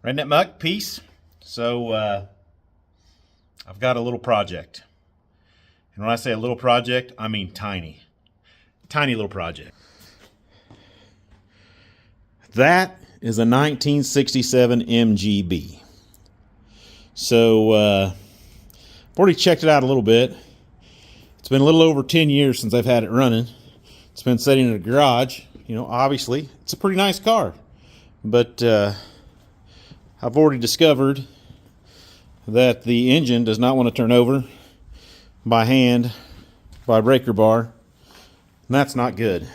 Redneck Muck, peace. So, I've got a little project. And when I say a little project, I mean tiny. Tiny little project. That is a 1967 MGB. So, I've already checked it out a little bit. It's been a little over 10 years since I've had it running. It's been sitting in a garage. You know, obviously, it's a pretty nice car. But, I've already discovered that the engine does not want to turn over by hand, by breaker bar. And that's not good.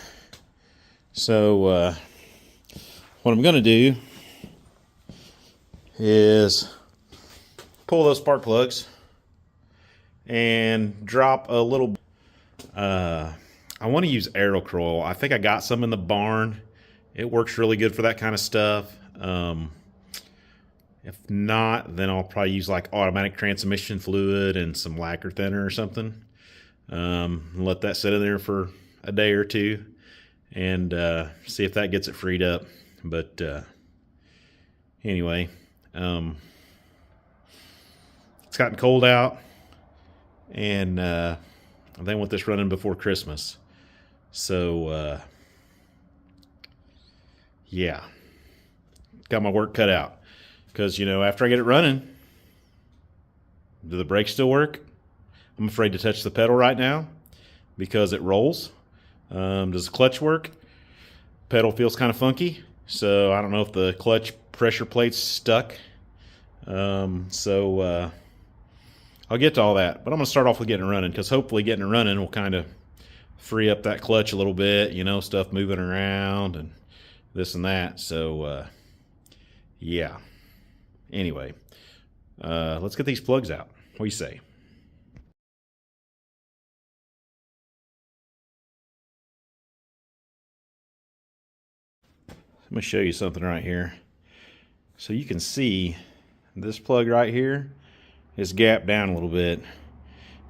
So, what I'm going to do is pull those spark plugs and drop a little. I want to use Aerocroil. I think I got some in the barn. It works really good for that kind of stuff. If not, then I'll probably use like automatic transmission fluid and some lacquer thinner or something. Let that sit in there for a day or two and see if that gets it freed up. But anyway, it's gotten cold out, and I want this running before Christmas. So yeah, got my work cut out. Because, you know, after I get it running, do the brakes still work? I'm afraid to touch the pedal right now because it rolls. Does the clutch work? Pedal feels kind of funky. So I don't know if the clutch pressure plate's stuck. I'll get to all that. But I'm going to start off with getting it running, because hopefully getting it running will kind of free up that clutch a little bit. You know, stuff moving around and this and that. So, yeah. Anyway, let's get these plugs out. What do you say? I'm going to show you something right here. So you can see this plug right here is gapped down a little bit.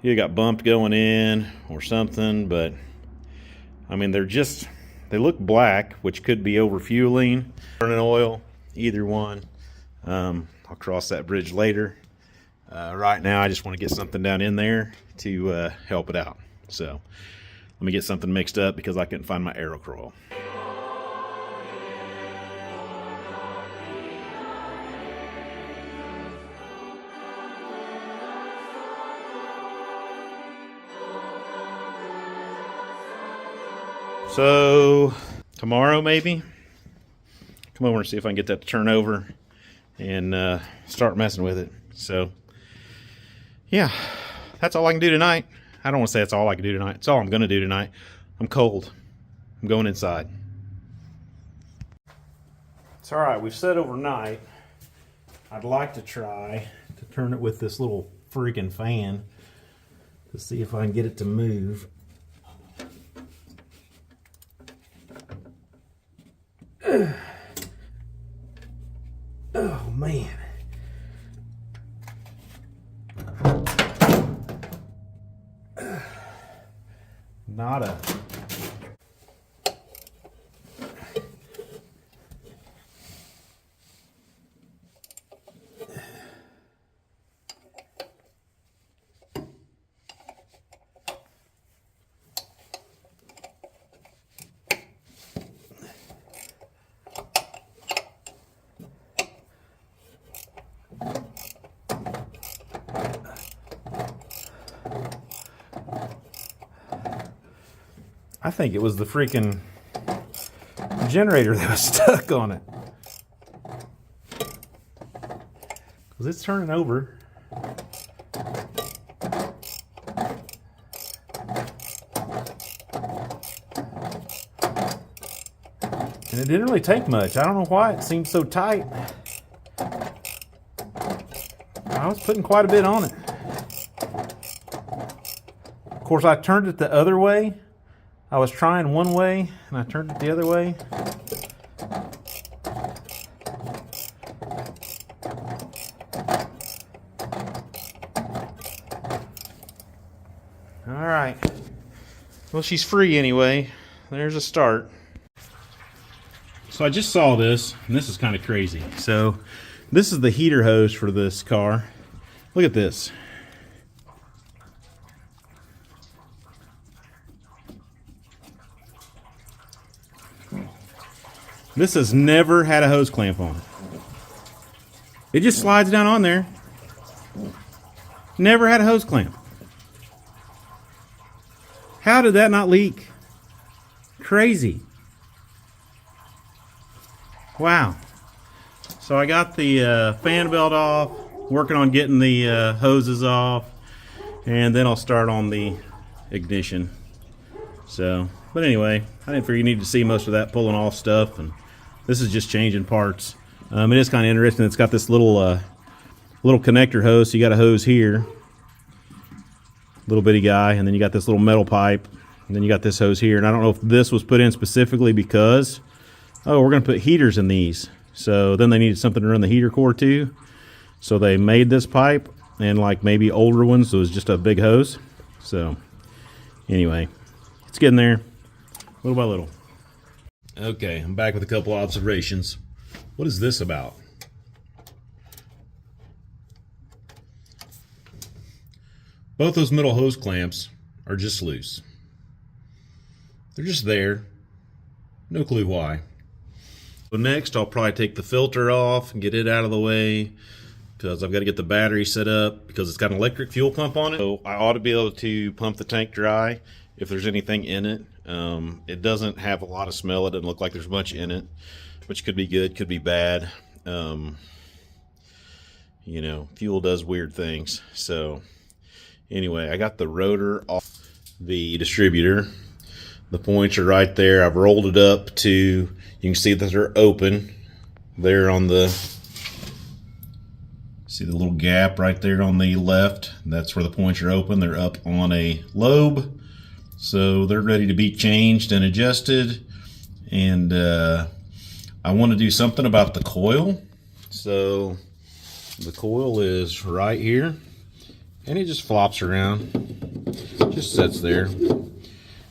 Either got bumped going in or something, but I mean, they look black, which could be overfueling, burning oil, either one. I'll cross that bridge later. Right now, I just want to get something down in there to help it out. So let me get something mixed up because I couldn't find my Aerocroil. So tomorrow maybe come over and see if I can get that to turn over and start messing with it. So yeah, that's all I can do tonight. I don't want to say that's all I can do tonight. It's all I'm going to do tonight. I'm cold. I'm going inside. It's all right. We've set overnight. I'd like to try to turn it with this little freaking fan to see if I can get it to move. Oh man. Nada. I think it was the freaking generator that was stuck on it. Because it's turning over. And it didn't really take much. I don't know why it seemed so tight. I was putting quite a bit on it. Of course, I turned it the other way. I was trying one way, and I turned it the other way. All right. Well, she's free anyway. There's a start. So I just saw this, and this is kind of crazy. So This is the heater hose for this car. Look at this. This has never had a hose clamp on it. It just slides down on there. Never had a hose clamp. How did that not leak? Crazy. Wow. So I got the fan belt off, working on getting the hoses off, and then I'll start on the ignition. So, but anyway, I didn't figure you needed to see most of that pulling off stuff, and this is just changing parts. It is kind of interesting. It's got this little connector hose. So you got a hose here, little bitty guy, and then you got this little metal pipe, and then you got this hose here. And I don't know if this was put in specifically because, oh, we're going to put heaters in these. So then they needed something to run the heater core to. So they made this pipe, and like maybe older ones, it was just a big hose. So anyway, it's getting there, little by little. Okay, I'm back with a couple observations. What is this about? Both those middle hose clamps are just loose. They're just there. No clue why. So next, I'll probably take the filter off and get it out of the way, because I've got to get the battery set up because it's got an electric fuel pump on it. So I ought to be able to pump the tank dry if there's anything in it. It doesn't have a lot of smell. It doesn't look like there's much in it, which could be good, could be bad. You know, fuel does weird things. So anyway, I got the rotor off the distributor. The points are right there. I've rolled it up to, you can see that they're open there on the, see the little gap right there on the left? That's where the points are open. They're up on a lobe. So they're ready to be changed and adjusted. And I want to do something about the coil. So the coil is right here, and it just flops around, just sits there,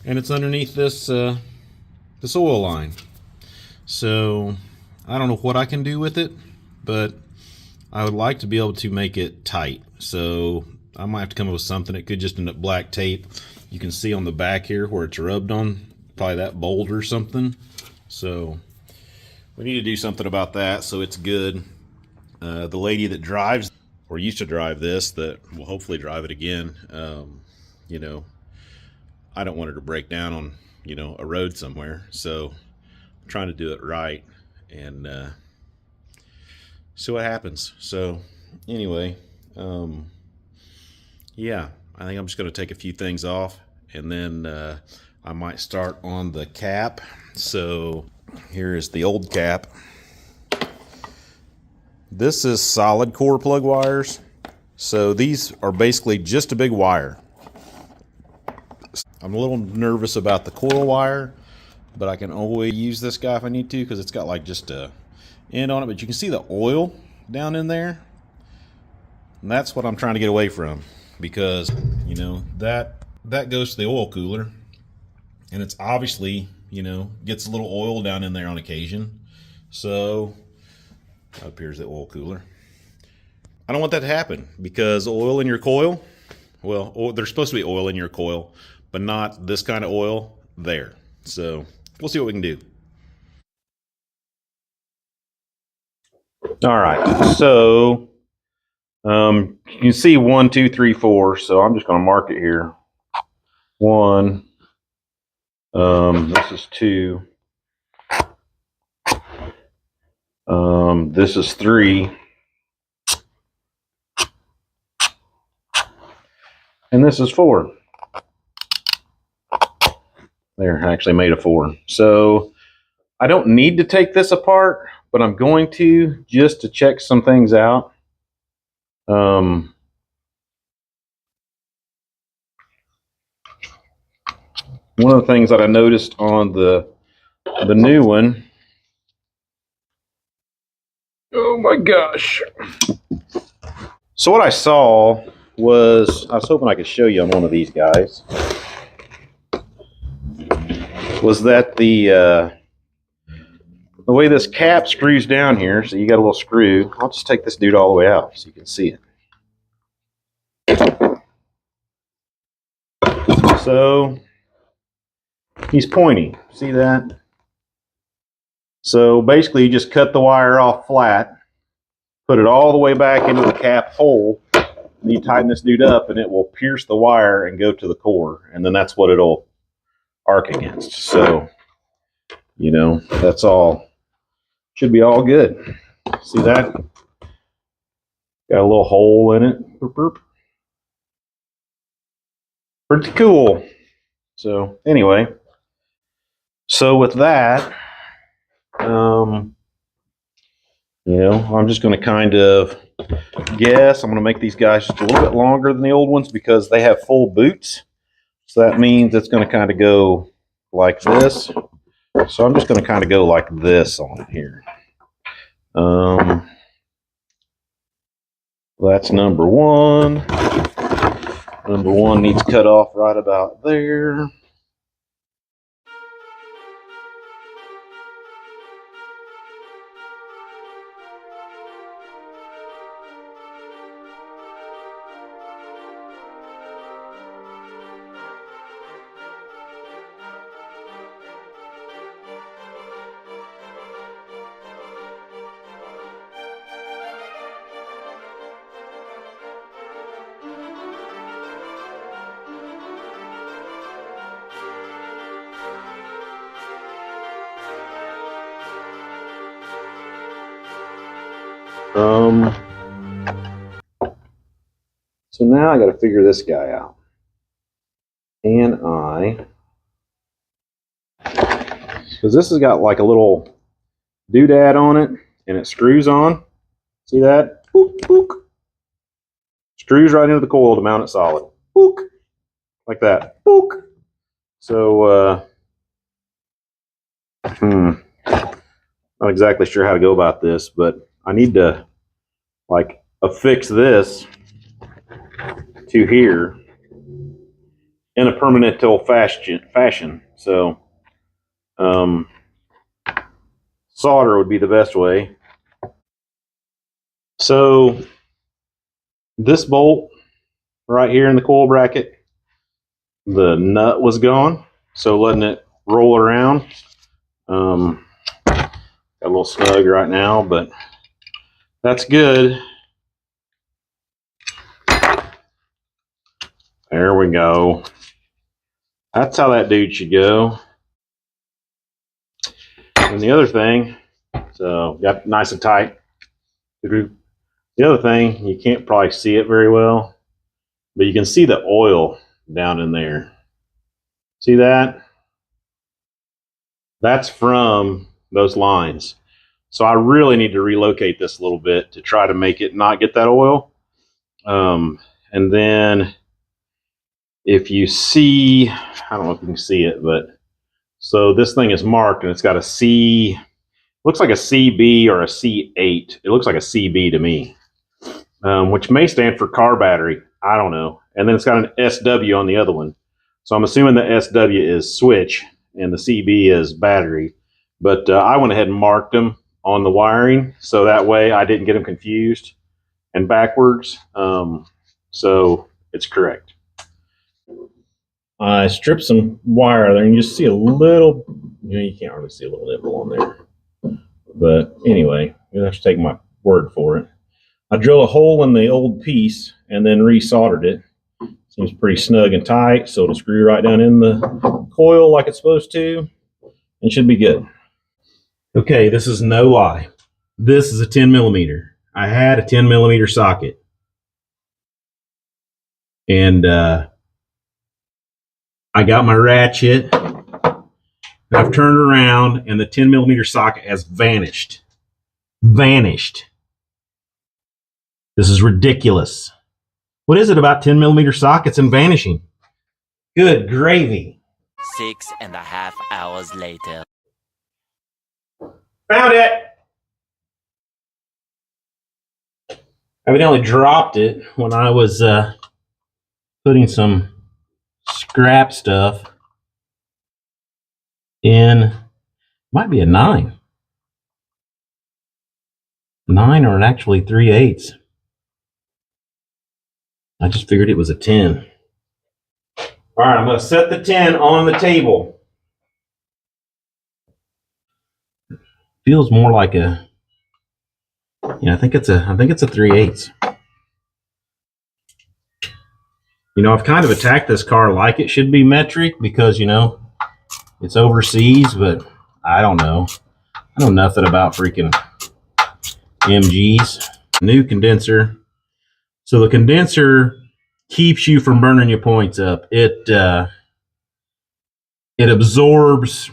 and it's underneath this this oil line. So I don't know what I can do with it, but I would like to be able to make it tight. So I might have to come up with something. It could just end up black tape. You can see on the back here where it's rubbed on, probably that bolt or something. So we need to do something about that so it's good. The lady that drives, or used to drive this, that will hopefully drive it again, you know, I don't want her to break down on, you know, a road somewhere. So I'm trying to do it right and see what happens. So anyway, yeah, I think I'm just going to take a few things off, and then I might start on the cap. So here is the old cap. This is solid core plug wires. So these are basically just a big wire. I'm a little nervous about the coil wire, but I can always use this guy if I need to, because it's got like just a end on it. But you can see the oil down in there. And that's what I'm trying to get away from, because, you know, that goes to the oil cooler, and it's obviously, you know, gets a little oil down in there on occasion. So up here's the oil cooler. I don't want that to happen, because oil in your coil, well, there's supposed to be oil in your coil, but not this kind of oil there. So we'll see what we can do. All right, so you can see 1, 2, 3, 4. So I'm just going to mark it here. 1. This is 2. This is 3. And this is 4. There, I actually made a 4. So I don't need to take this apart, but I'm going to, just to check some things out. One of the things that I noticed on the new one, oh my gosh. So what I saw was, I was hoping I could show you on one of these guys, was that the the way this cap screws down here, so you got a little screw. I'll just take this dude all the way out so you can see it. So he's pointy. See that? So basically, you just cut the wire off flat, put it all the way back into the cap hole, and you tighten this dude up, and it will pierce the wire and go to the core, and then that's what it'll arc against. So, you know, that's all. Should be all good. See that? Got a little hole in it. Boop, boop. Pretty cool. So anyway, so with that, you know, I'm just going to kind of guess. I'm going to make these guys just a little bit longer than the old ones because they have full boots. So that means it's going to kind of go like this. So I'm just going to kind of go like this on it here. That's number one. Number one needs cut off right about there. So now I got to figure this guy out. Can I? Because this has got like a little doodad on it, and it screws on. See that? Book, book. Screws right into the coil to mount it solid. Book. Like that. Book. So, not exactly sure how to go about this, but I need to like affix this to here in a permanent till fashion. So, solder would be the best way. So this bolt right here in the coil bracket, the nut was gone. So letting it roll around, got a little snug right now, but that's good. There we go. That's how that dude should go. And the other thing, so got nice and tight. The other thing, you can't probably see it very well, but you can see the oil down in there. See that? That's from those lines. So I really need to relocate this a little bit to try to make it not get that oil. And then if you see, I don't know if you can see it, but so this thing is marked and it's got a C, looks like a CB or a C8. It looks like a CB to me, which may stand for car battery. I don't know. And then it's got an SW on the other one. So I'm assuming the SW is switch and the CB is battery. But I went ahead and marked them on the wiring so that way I didn't get them confused and backwards. So it's correct. I stripped some wire there and you just see a little, you know, you can't really see a little nipple on there. But anyway, you'll have to take my word for it. I drilled a hole in the old piece and then resoldered it. Seems pretty snug and tight, so it'll screw right down in the coil like it's supposed to and should be good. Okay, this is no lie. This is a 10 millimeter. I had a 10 millimeter socket. And I got my ratchet. And I've turned around and the 10 millimeter socket has vanished. Vanished. This is ridiculous. What is it about 10 millimeter sockets and vanishing? Good gravy. 6.5 hours later. Found it. I evidently dropped it when I was putting some scrap stuff in. Might be a 9. 9 or actually 3/8. I just figured it was a 10. All right, I'm going to set the 10 on the table. Feels more like a, yeah, I think it's a 3/8. You know, I've kind of attacked this car like it should be metric because, you know, it's overseas, but I don't know. I know nothing about freaking MGs. New condenser. So the condenser keeps you from burning your points up. It absorbs,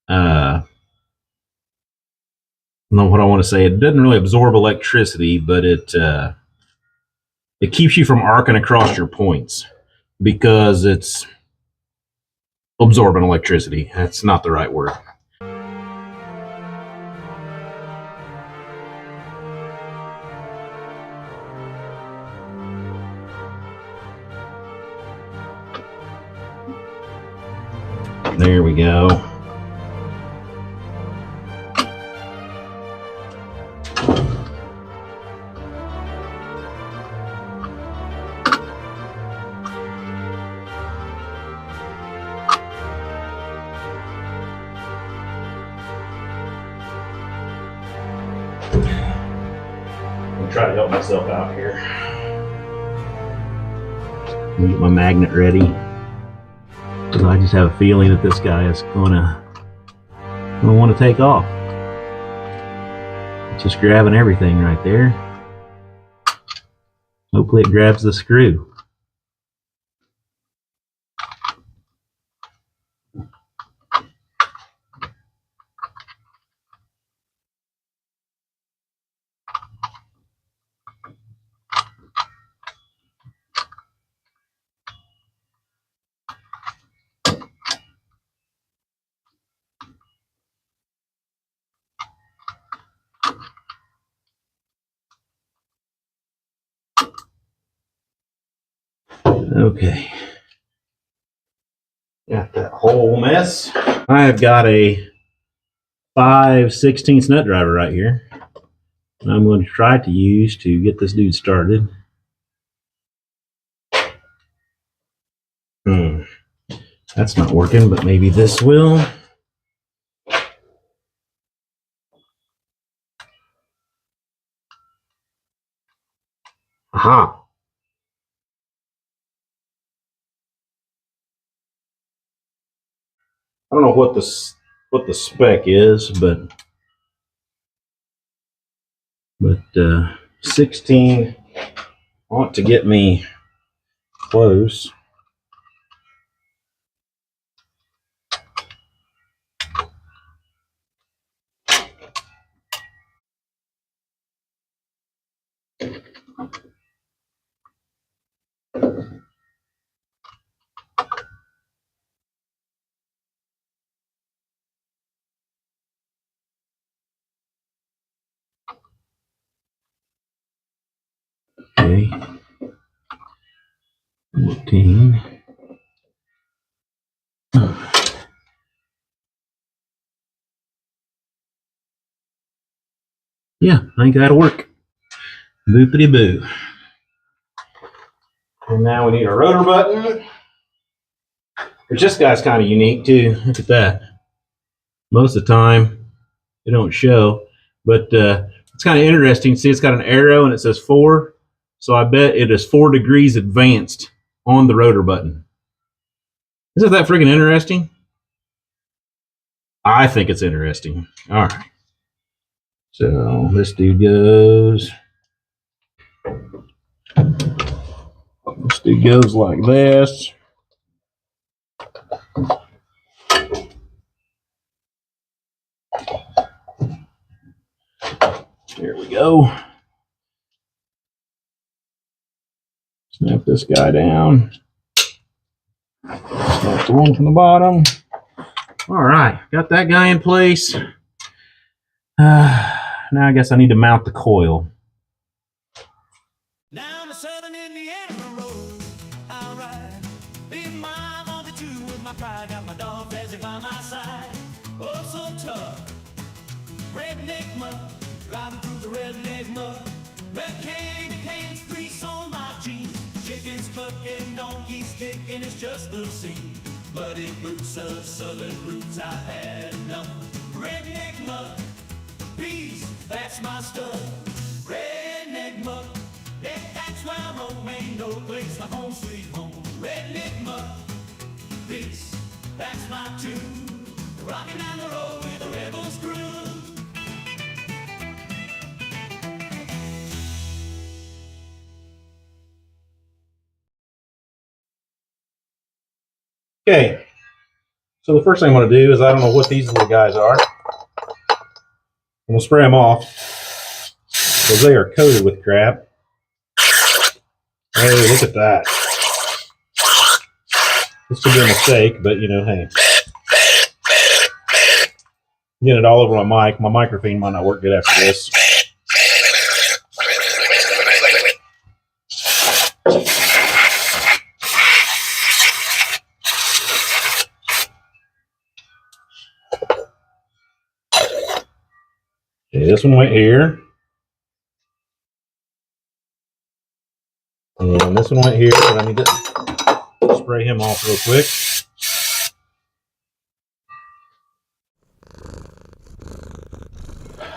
I don't know what I want to say. It doesn't really absorb electricity, but it keeps you from arcing across your points because it's absorbing electricity. That's not the right word. There we go. I'm trying to help myself out here. Let me get my magnet ready. I just have a feeling that this guy is gonna want to take off. It's just grabbing everything right there. Hopefully it grabs the screw. Okay. Got that whole mess. I have got a 5/16 nut driver right here. And I'm going to try to use to get this dude started. That's not working, but maybe this will. Aha. I don't know what the spec is, but 16 ought to get me close. Okay. 14. Yeah, I think that'll work. Boopity boo. And now we need a rotor button. Which this guy's kind of unique too. Look at that. Most of the time, they don't show. But it's kind of interesting. See, it's got an arrow and it says 4. So I bet it is 4 degrees advanced on the rotor button. Isn't that freaking interesting? I think it's interesting. All right. So this dude goes. This dude goes like this. There we go. Snap this guy down. Snap the one from the bottom. All right, got that guy in place. Now I guess I need to mount the coil. Down the southern Indiana road, I'll ride. Be mile on the 2 with my pride. Got my dog Bessie by my side. Oh, so tough. Redneck mud, Driving through the redneck mud. Red candy canes, grease on my jeans. Chickens clucking, donkeys kicking, it's just the scene. Muddy boots of southern roots, I had enough. Redneck mud, peace, that's my stuff. Redneck mud, yeah, that's where I'm home. Ain't no place like home, sweet home. Redneck mud, peace, that's my tune. Rocking down the road with the rebels crew. Okay, so the first thing I'm going to do is, I don't know what these little guys are. I'm going to spray them off because they are coated with crap. Hey, look at that. This could be a mistake, but you know, hey. Getting it all over my mic. My microphone might not work good after this. Okay, this one went here. And this one went here, but I need to spray him off real quick.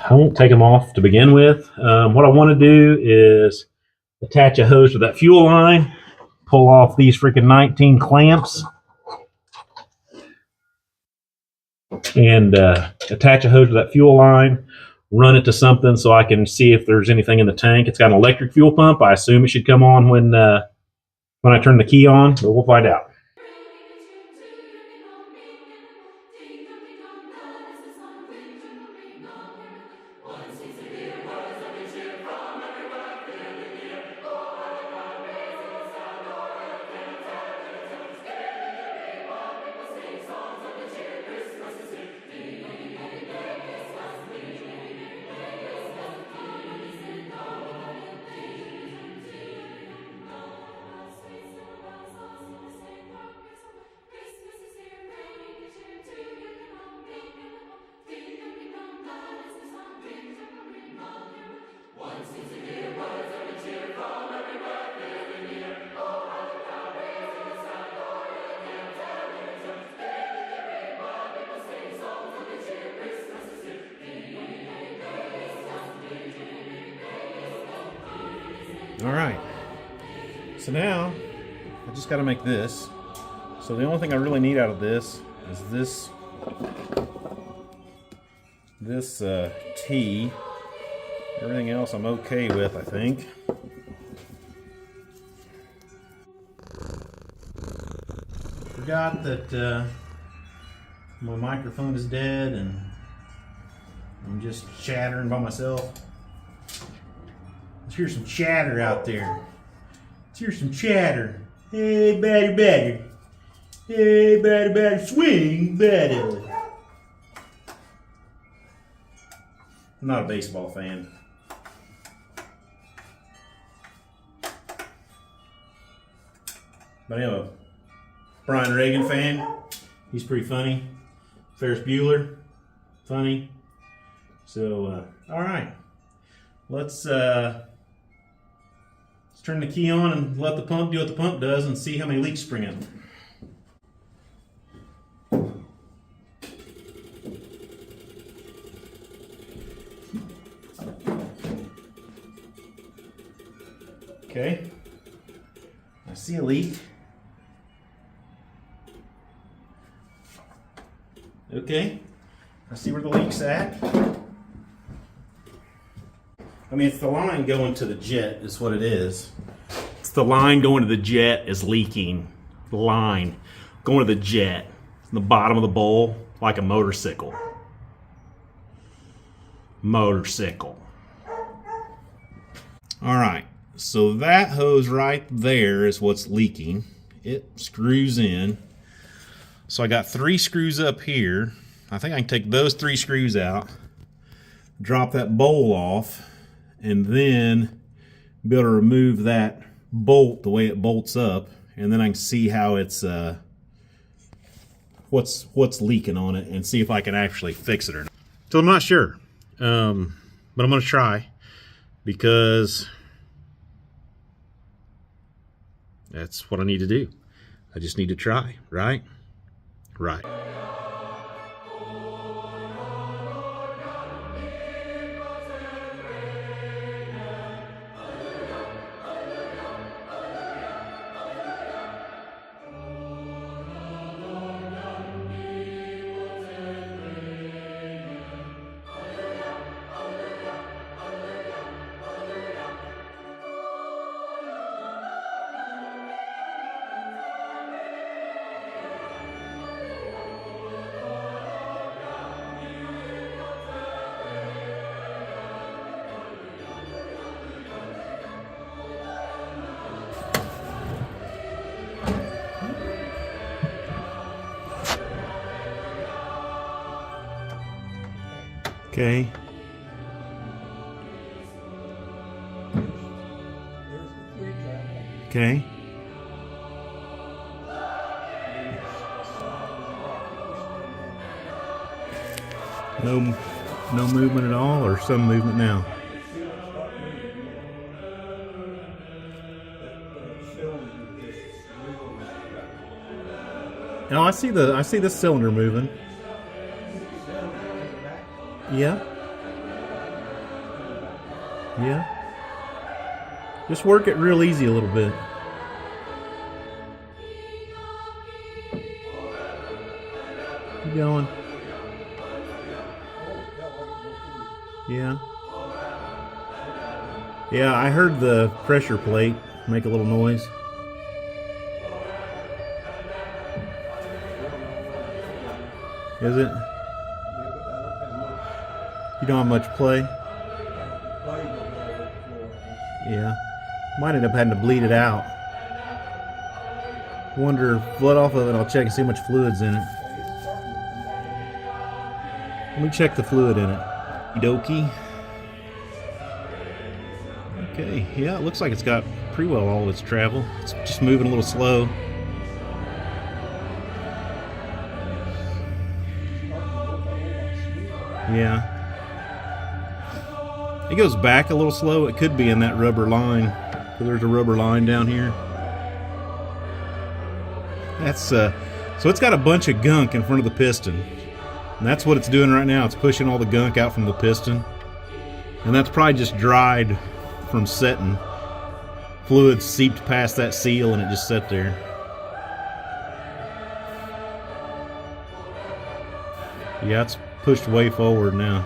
I won't take them off to begin with. What I want to do is attach a hose to that fuel line, pull off these freaking 19 clamps, and attach a hose to that fuel line, run it to something so I can see if there's anything in the tank. It's got an electric fuel pump. I assume it should come on when I turn the key on, but we'll find out. All right, so now I just got to make this. So the only thing I really need out of this is this T. Everything else I'm okay with, I think. Forgot that my microphone is dead and I'm just chattering by myself. Let's hear some chatter out there. Let's hear some chatter. Hey, batter, batter. Hey, batter, batter, swing, batter. I'm not a baseball fan. But I am a Brian Regan fan. He's pretty funny. Ferris Bueller, funny. So, all right. Let's turn the key on and let the pump do what the pump does and see how many leaks spring up. Okay, I see a leak. Okay, I see where the leak's at. I mean, it's the line going to the jet is what it is. It's the line going to the jet is leaking. The line going to the jet, the bottom of the bowl, like a motorcycle. Motorcycle. All right, so that hose right there is what's leaking. It screws in. So I got 3 screws up here. I think I can take those 3 screws out, drop that bowl off, and then be able to remove that bolt the way it bolts up, and then I can see how it's what's leaking on it and see if I can actually fix it or not. So I'm not sure. but I'm going to try because that's what I need to do. I just need to try, right? Right. Okay. Okay. No movement at all, or some movement now? No, I see the cylinder moving. Yeah. Yeah. Just work it real easy a little bit. Keep going. Yeah. Yeah, I heard the pressure plate make a little noise. Is it? You don't have much play? Yeah. Might end up having to bleed it out. Wonder, blood off of it, I'll check and see how much fluid's in it. Let me check the fluid in it. Okie. Okay, yeah, it looks like it's got pretty well all of its travel. It's just moving a little slow. Yeah. It goes back a little slow. It could be in that rubber line. There's a rubber line down here. That's so it's got a bunch of gunk in front of the piston. And that's what it's doing right now. It's pushing all the gunk out from the piston. And that's probably just dried from setting. Fluid seeped past that seal and it just sat there. Yeah, it's pushed way forward now.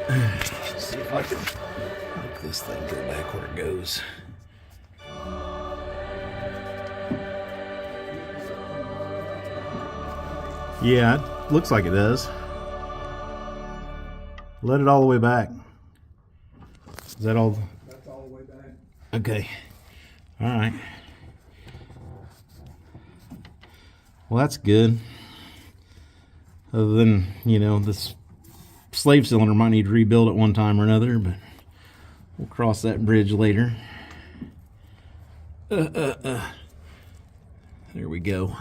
Let's see if I can make this thing go back where it goes. Yeah, it looks like it does. Let it all the way back. Is that all? That's all the way back. Okay. All right. Well, that's good. Other than, you know, this slave cylinder might need to rebuild at one time or another, but we'll cross that bridge later. There we go.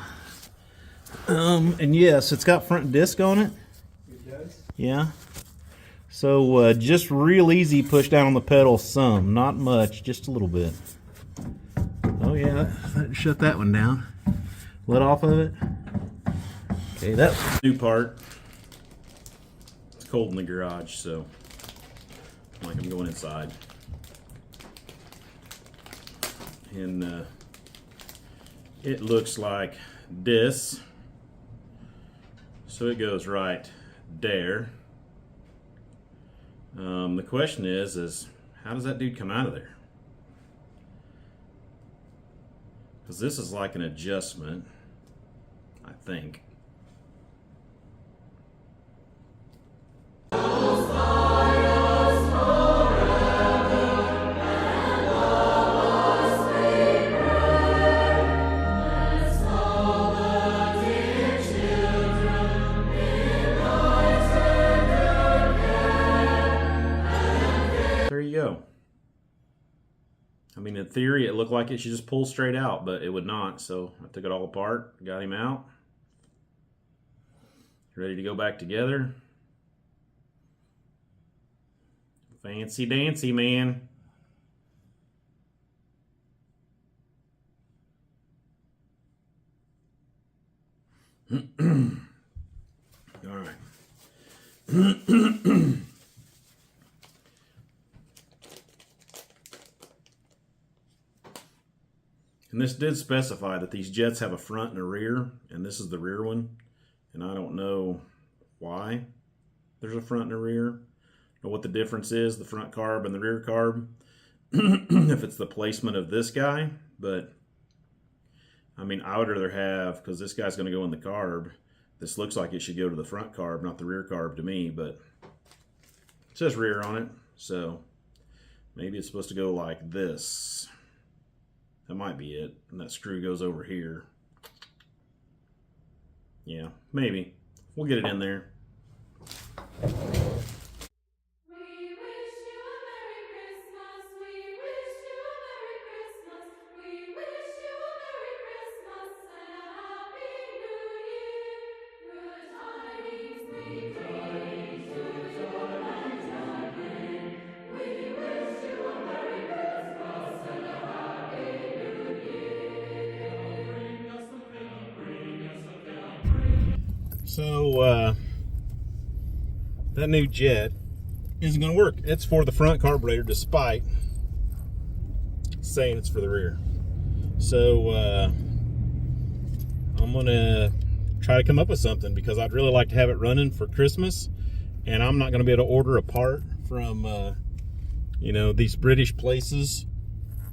And yes, it's got front disc on it. It does? Yeah. So just real easy push down on the pedal some, not much, just a little bit. Oh yeah, shut that one down. Let off of it. Okay, that's the new part. It's cold in the garage, so I'm going inside. And it looks like this. So it goes right there. The question is how does that dude come out of there? Because this is like an adjustment, I think. There you go. I mean, in theory, it looked like it should just pull straight out, but it would not. So I took it all apart, got him out. Ready to go back together. Fancy dancy, man. All right. And this did specify that these jets have a front and a rear, and this is the rear one. And I don't know why there's a front and a rear, or what the difference is, the front carb and the rear carb, if it's the placement of this guy. But I mean, I would rather have, because this guy's going to go in the carb, this looks like it should go to the front carb, not the rear carb to me, but it says rear on it, so maybe it's supposed to go like this. That might be it, and that screw goes over here. Yeah, maybe. We'll get it in there. So, that new jet isn't going to work. It's for the front carburetor, despite saying it's for the rear. So, I'm going to try to come up with something, because I'd really like to have it running for Christmas, and I'm not going to be able to order a part from, these British places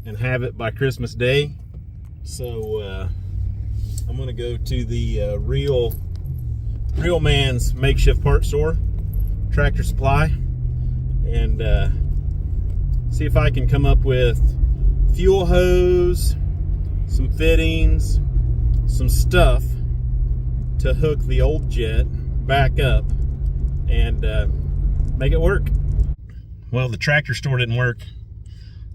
and have it by Christmas Day. So, I'm going to go to the Real Man's makeshift part store, Tractor Supply, and see if I can come up with fuel hose, some fittings, some stuff to hook the old jet back up and make it work. Well, the tractor store didn't work,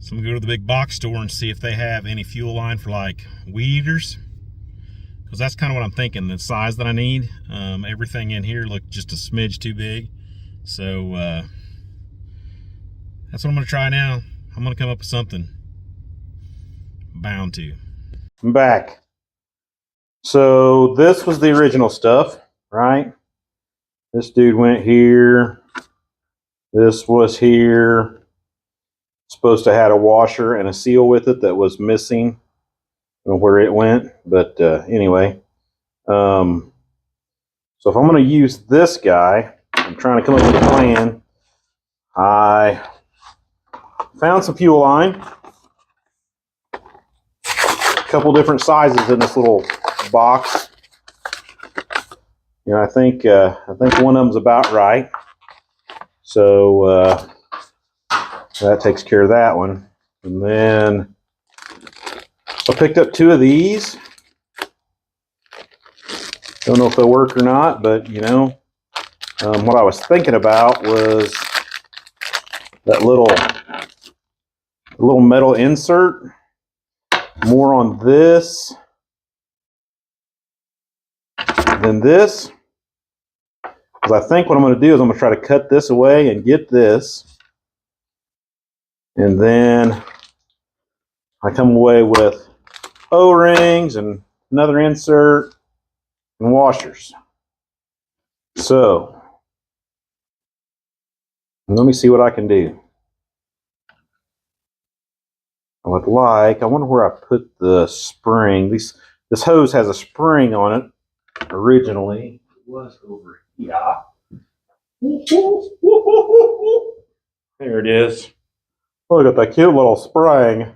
so I'm gonna go to the big box store and see if they have any fuel line for like weed eaters. Because that's kind of what I'm thinking, the size that I need. Everything in here looked just a smidge too big. So that's what I'm going to try now. I'm going to come up with something. Bound to. I'm back. So this was the original stuff, right? This dude went here. This was here. Supposed to have a washer and a seal with it that was missing. I don't know where it went, but anyway. So if I'm going to use this guy, I'm trying to come up with a plan. I found some fuel line. A couple different sizes in this little box. I think one of them's about right. So that takes care of that one. And then I picked up two of these. Don't know if they'll work or not, but what I was thinking about was that little metal insert. More on this than this, because I think what I'm going to do is I'm going to try to cut this away and get this, and then I come away with O-rings and another insert and washers. So let me see what I can do. I wonder where I put the spring. This hose has a spring on it originally. It was over here. There it is. Look at that cute little spring.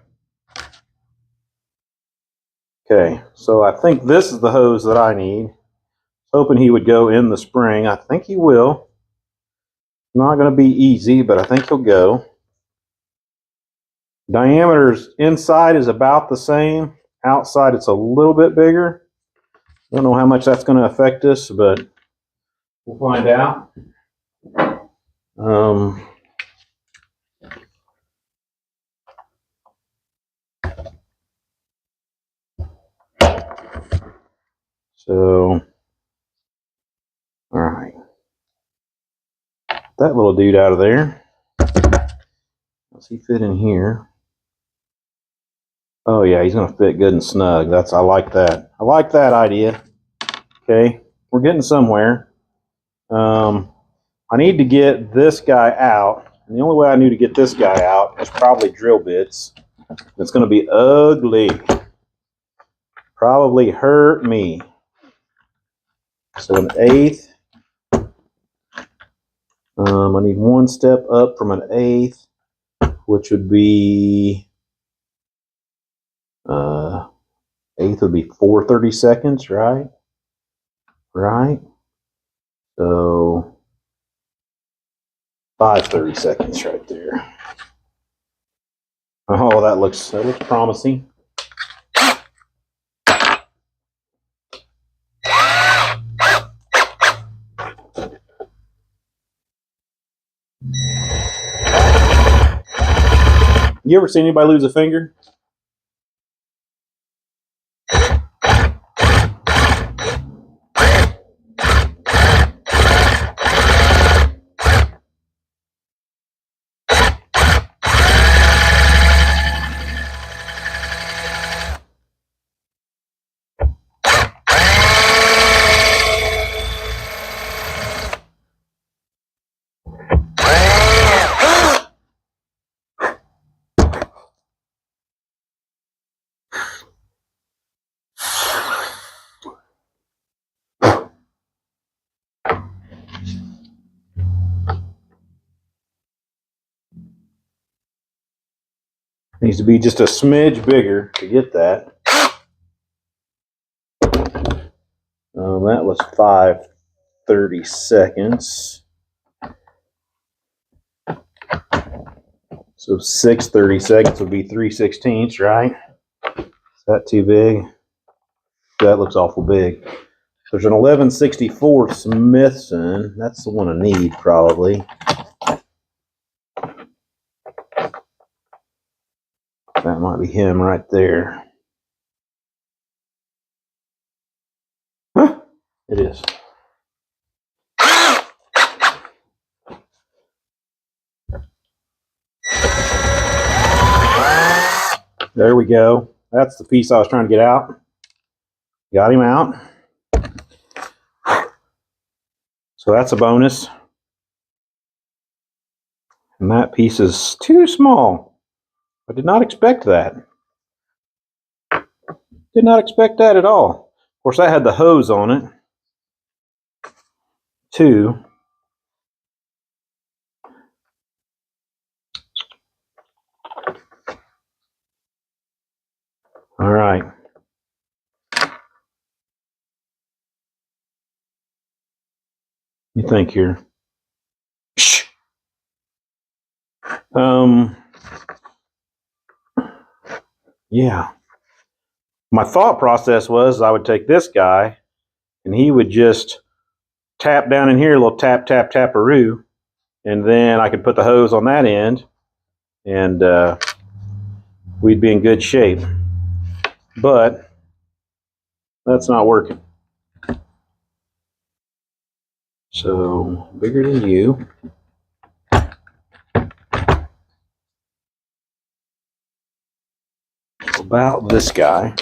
Okay, so I think this is the hose that I need. Hoping he would go in the spring. I think he will. Not going to be easy, but I think he'll go. Diameters inside is about the same. Outside it's a little bit bigger. Don't know how much that's going to affect us, but we'll find out. So, all right. That little dude out of there. Does he fit in here? Oh yeah, he's gonna fit good and snug. I like that. I like that idea. Okay, we're getting somewhere. I need to get this guy out, and the only way I knew to get this guy out is probably drill bits. It's gonna be ugly. Probably hurt me. So 1/8. I need one step up from 1/8, which would be 1/8 would be 4/32, right? Right. So 5/32 right there. Oh, that looks promising. You ever seen anybody lose a finger? Needs to be just a smidge bigger to get that. That was 5/32. So 6/32 would be 3/16, right? Is that too big? That looks awful big. There's an 11/64 Smithson. That's the one I need, probably. That might be him right there. Huh, it is. There we go. That's the piece I was trying to get out. Got him out. So that's a bonus. And that piece is too small. I did not expect that. Did not expect that at all. Of course, I had the hose on it, too. All right. You think here? Shh. Yeah. My thought process was I would take this guy and he would just tap down in here, a little tap, tap, tap-a-roo, and then I could put the hose on that end and we'd be in good shape. But that's not working. So, bigger than you. About this guy.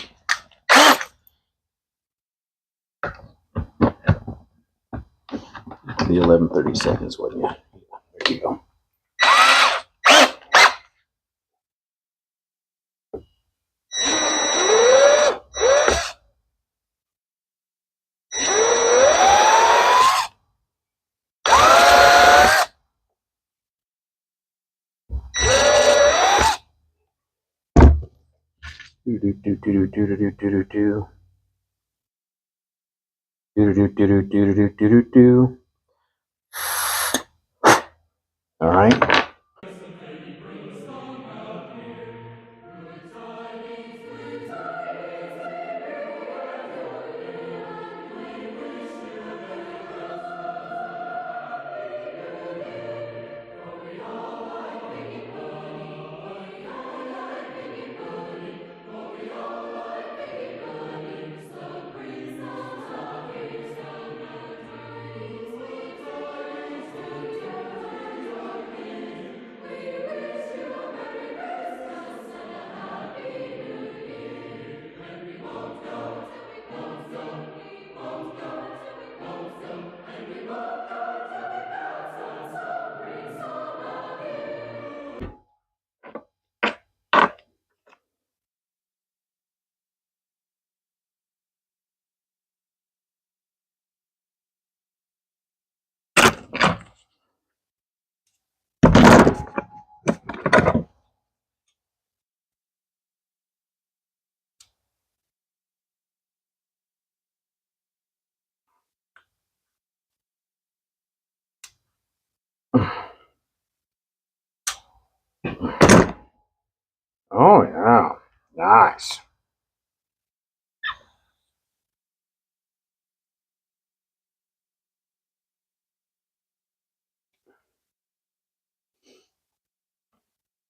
The 11/32, wasn't you? There you go. Do do do do do do do do do do do do do do do do do do. All right. Oh, yeah. Nice.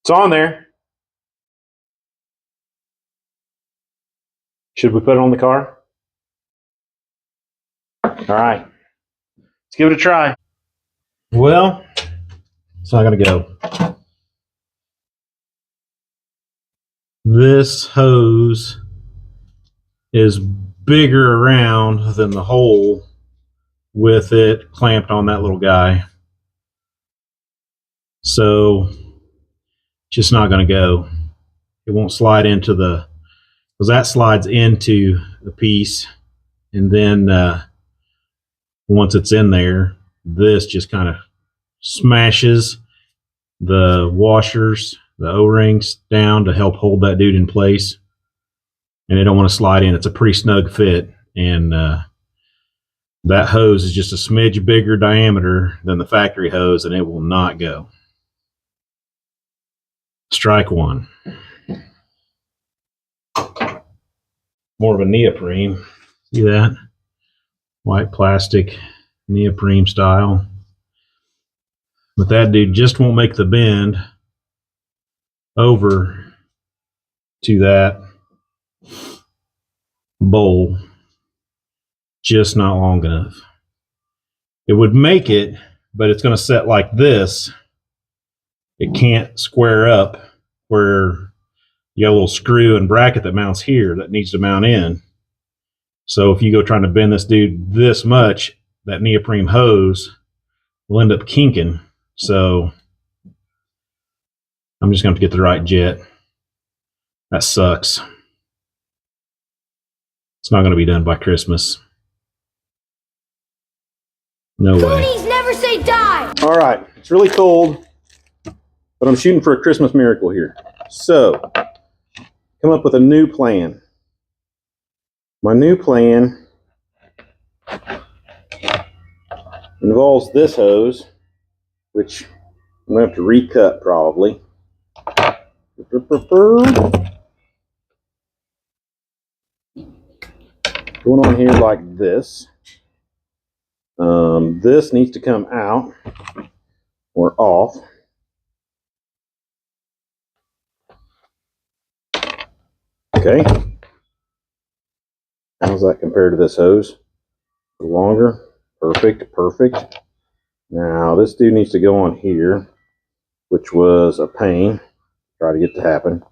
It's on there. Should we put it on the car? All right. Let's give it a try. Well, it's not going to go. This hose is bigger around than the hole with it clamped on that little guy. So, just not going to go. It won't slide into the, because that slides into the piece, and then once it's in there, this just kind of smashes the washers, the O-rings down to help hold that dude in place, and they don't want to slide in. It's a pretty snug fit, and that hose is just a smidge bigger diameter than the factory hose, and it will not go. Strike one. More of a neoprene. See that? White plastic, neoprene style. But that dude just won't make the bend over to that bowl. Just not long enough. It would make it, but it's going to set like this. It can't square up where you got a little screw and bracket that mounts here that needs to mount in. So if you go trying to bend this dude this much, that neoprene hose will end up kinking. So I'm just going to have to get the right jet. That sucks. It's not going to be done by Christmas. No way. Goonies never say die! All right, it's really cold, but I'm shooting for a Christmas miracle here. So, come up with a new plan. My new plan involves this hose, which I'm going to have to recut probably. Going on here like this. This needs to come out or off. Okay. How's that compared to this hose? Longer. Perfect, perfect. Now this dude needs to go on here, which was a pain. Try to get to happen.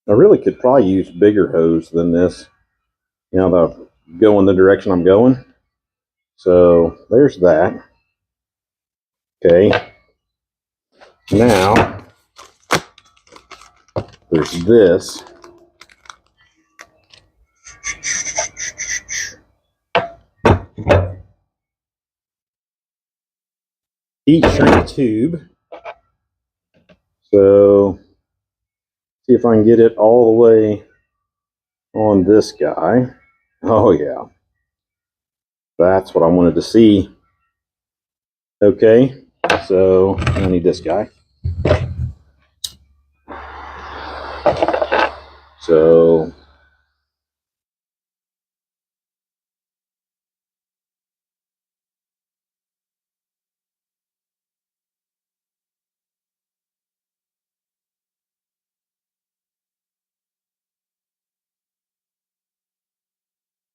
I really could probably use bigger hose than this, you know, to go in the direction I'm going. So there's that. Okay. Now there's this. Heat shrink tube. So see if I can get it all the way on this guy. Oh yeah. That's what I wanted to see. Okay, so I need this guy. So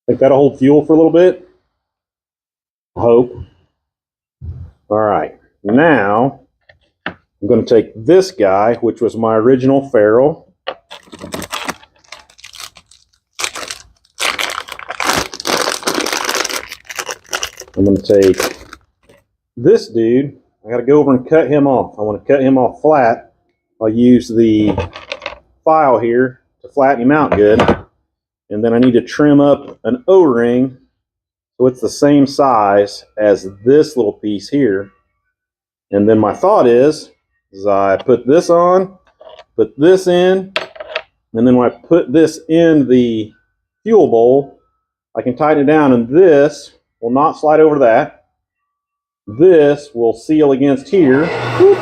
think that'll hold fuel for a little bit. I hope. All right, now I'm going to take this guy, which was my original ferrule. I'm going to take this dude. I got to go over and cut him off. I want to cut him off flat. I'll use the file here to flatten him out good. And then I need to trim up an O-ring so it's the same size as this little piece here. And then my thought is I put this on, put this in, And then when I put this in the fuel bowl, I can tighten it down, and this will not slide over that. This will seal against here. Whoop.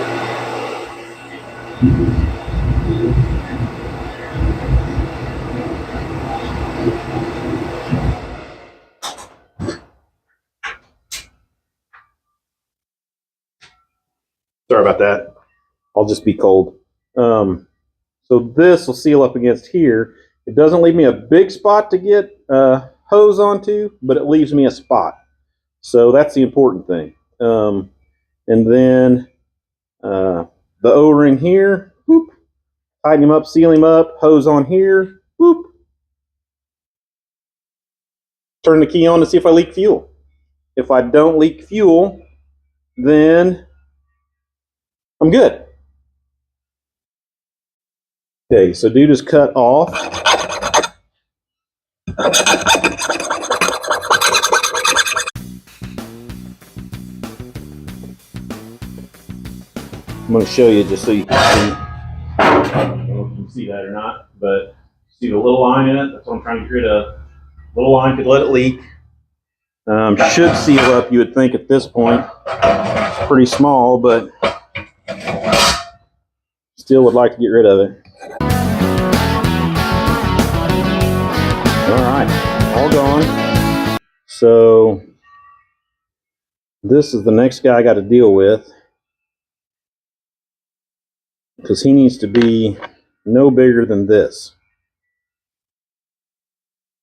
Sorry about that. I'll just be cold. So this will seal up against here. It doesn't leave me a big spot to get hose onto, but it leaves me a spot. So that's the important thing. And then the O-ring here, whoop, tighten him up, seal him up, hose on here, whoop. Turn the key on to see if I leak fuel. If I don't leak fuel, then I'm good. Okay, so dude is cut off. I'm going to show you just so you can see. I don't know if you can see that or not, but see the little line in it? That's what I'm trying to get rid of. Little line could let it leak. Should seal up, you would think at this point. It's pretty small, but still would like to get rid of it. All right, all gone. So this is the next guy I got to deal with, because he needs to be no bigger than this.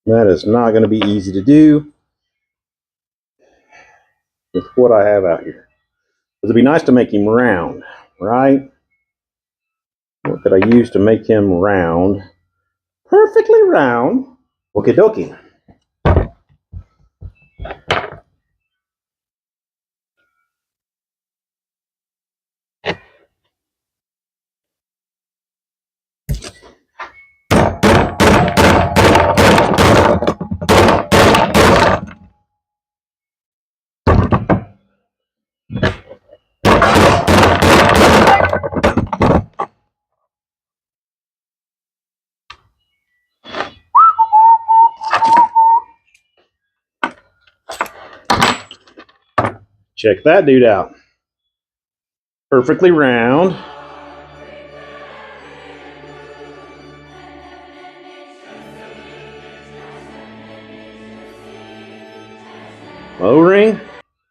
That is not going to be easy to do with what I have out here. It'd be nice to make him round, right? What could I use to make him round? Perfectly round. Okie dokie. Check that dude out. Perfectly round. O-ring,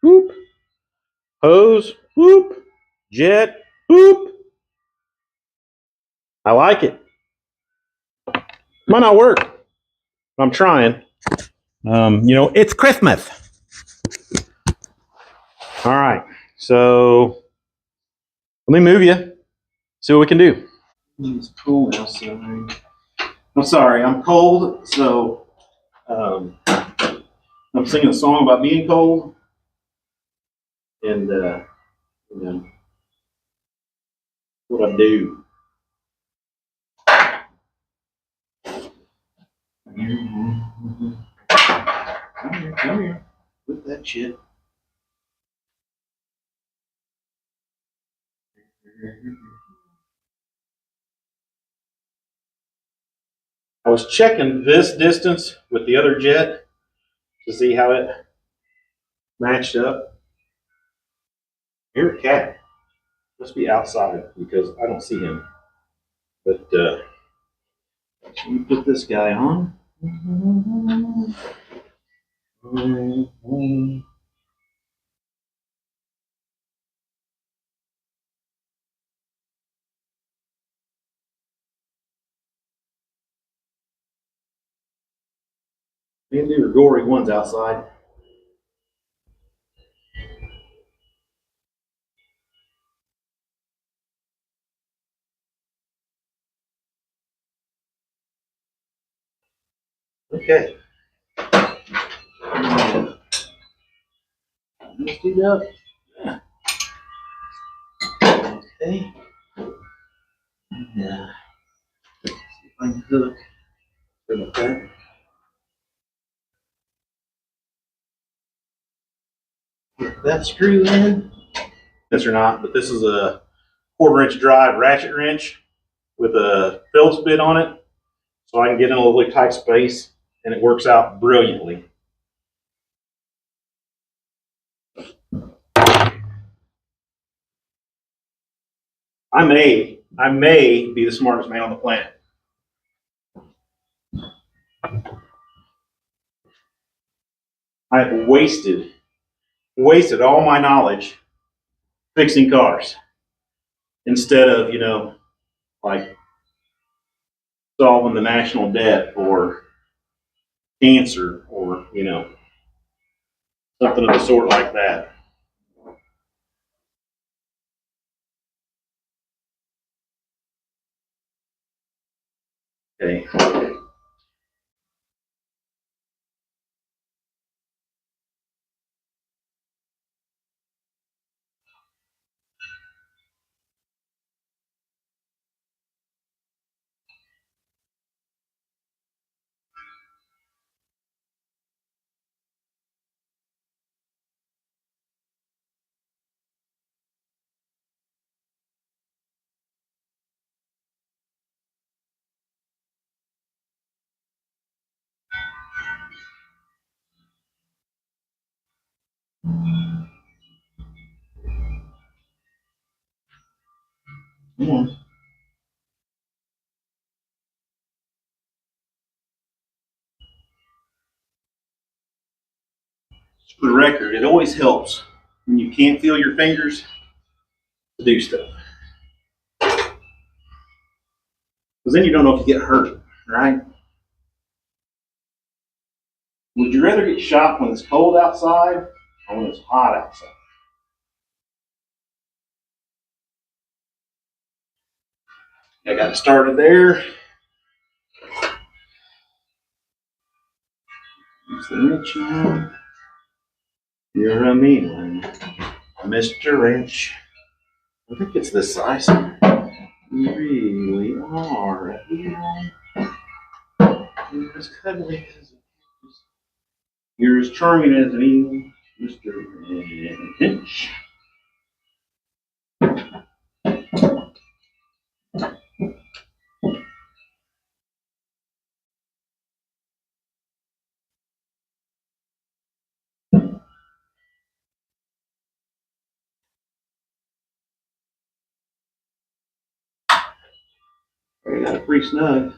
whoop. Hose, whoop. Jet, whoop. I like it. Might not work, but I'm trying. It's Christmas. All right, so let me move you. See what we can do. It's cold outside. I'm sorry, I'm cold, so I'm singing a song about being cold, and what I do. Come here, with that shit. I was checking this distance with the other jet to see how it matched up. Here's a cat. Must be outside because I don't see him. But let me put this guy on. Andy or Gory, one's outside. Okay. Let's do that. Okay. Yeah. See if I can hook. Okay. Get that screw in. This or not, but this is a 1/4 inch drive ratchet wrench with a Phillips bit on it. so I can get in a little tight space, and it works out brilliantly. I may be the smartest man on the planet. I have wasted all my knowledge fixing cars instead of, like solving the national debt or cancer or, something of the sort like that. Okay. Come on. For the record, it always helps when you can't feel your fingers to do stuff. Because then you don't know if you get hurt, right? Would you rather get shot when it's cold outside or when it's hot outside? I got it started there. Use the wrench now. You're a mean one, Mr. Wrench. I think it's this size. You really are a hero. You're as cuddly as you're as charming as an eel, Mr. Wrench. I got it pretty snug.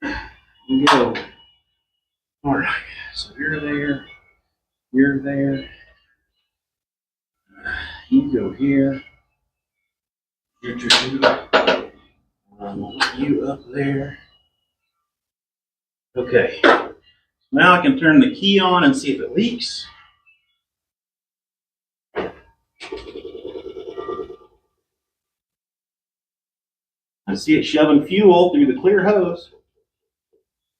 Here we go. All right, so you're there, you're there. You go here. You up there. Okay. Now I can turn the key on and see if it leaks. I see it shoving fuel through the clear hose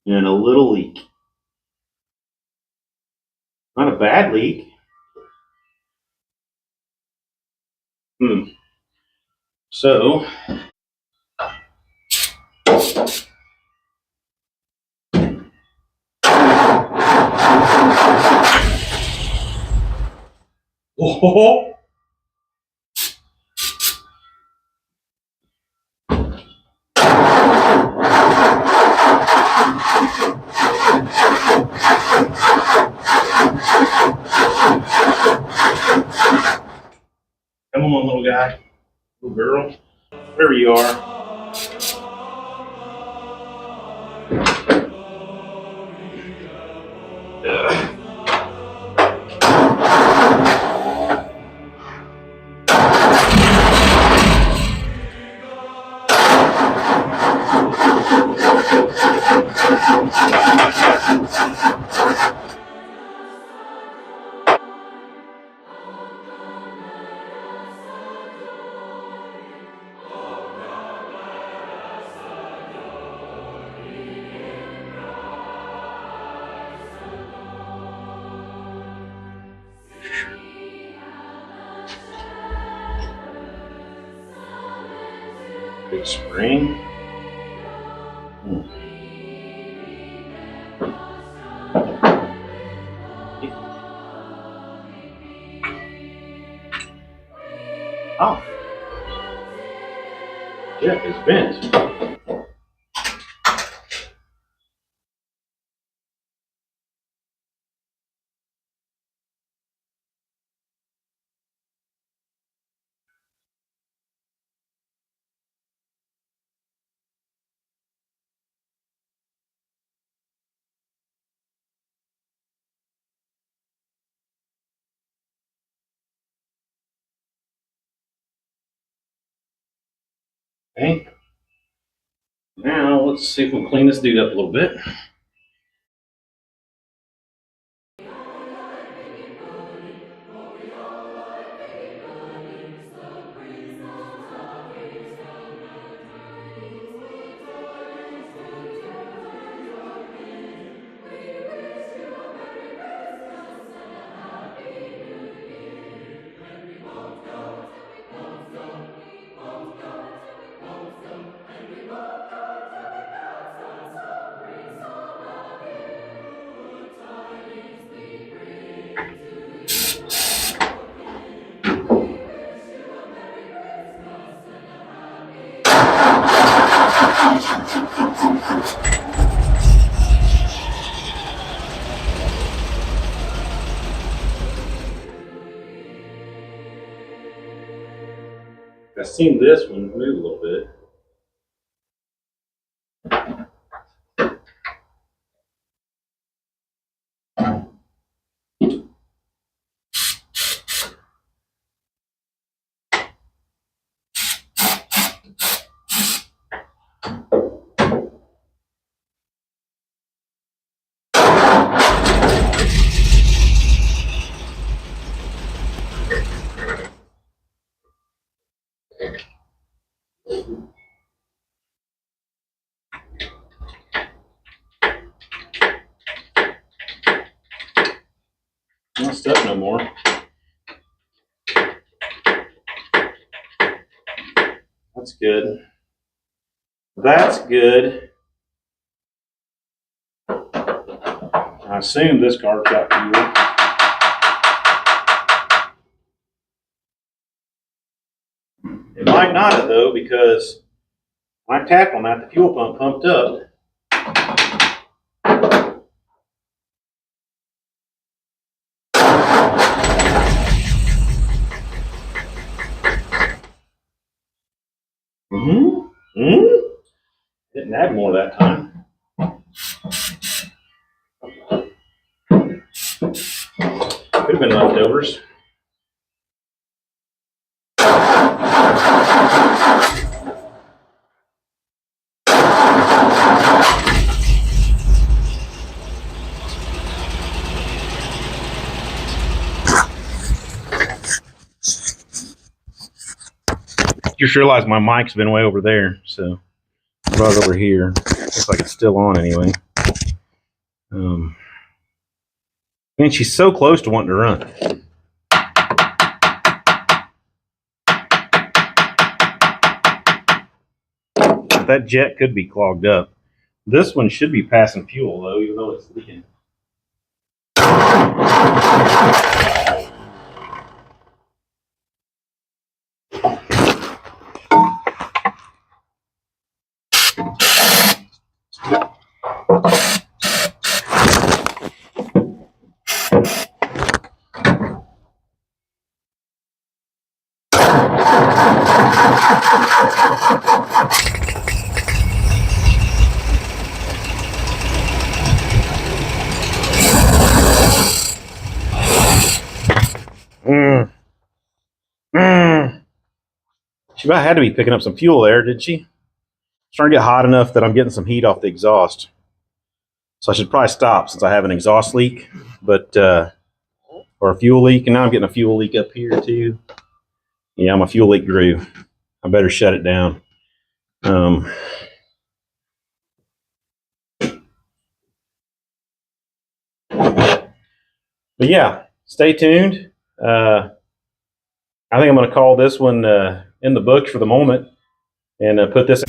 and a little leak. Not a bad leak. So, oh, come on, little guy, little girl, there you are. Big spring. Oh. Yeah, it's bent. Okay. Now let's see if we can clean this dude up a little bit. I've seen this one move a little bit. Not stuck no more. That's good. That's good. I assume this guard's got fuel. It might not have though, because when I tapped on that, the fuel pump pumped up. Didn't add more that time. Could have been leftovers. Just realized my mic's been way over there, so I brought it over here. Looks like it's still on anyway. Man, she's so close to wanting to run. That jet could be clogged up. This one should be passing fuel though, even though it's leaking. She about had to be picking up some fuel there, didn't she? It's starting to get hot enough that I'm getting some heat off the exhaust. So I should probably stop since I have an exhaust leak, but or a fuel leak, and now I'm getting a fuel leak up here too. Yeah, my fuel leak grew. I better shut it down. But yeah, stay tuned. I think I'm going to call this one in the books for the moment and put this.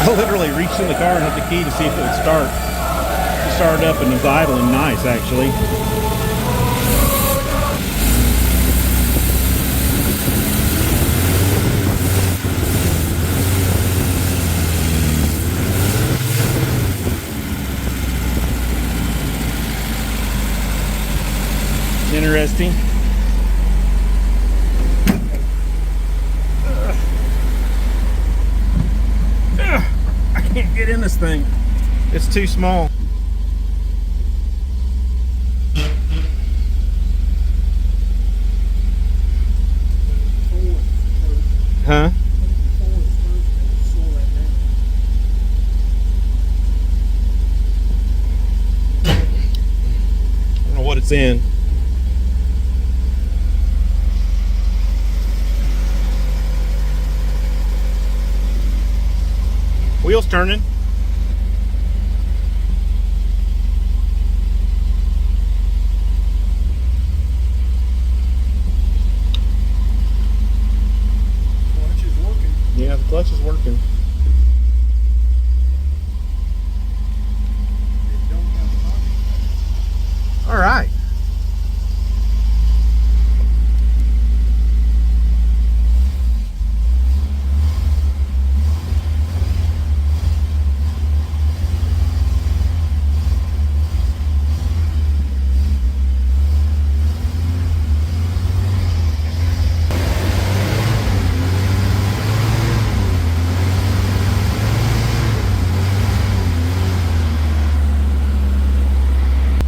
I literally reached in the car and hit the key to see if it would start. It started up and it was idling nice, actually. Interesting. I can't get in this thing. It's too small. Huh? I don't know what it's in. Wheels turning. Clutch is working. Yeah, the clutch is working. It don't have a body. All right.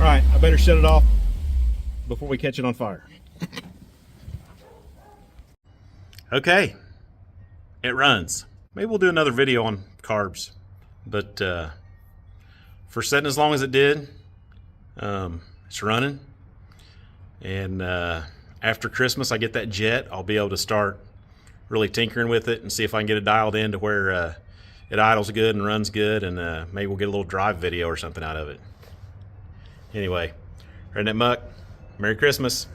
I better shut it off before we catch it on fire. Okay, it runs. Maybe we'll do another video on carbs, but for setting as long as it did, it's running. And after Christmas, I get that jet, I'll be able to start really tinkering with it and see if I can get it dialed in to where it idles good and runs good, and maybe we'll get a little drive video or something out of it. Anyway, Redneck Muck, Merry Christmas.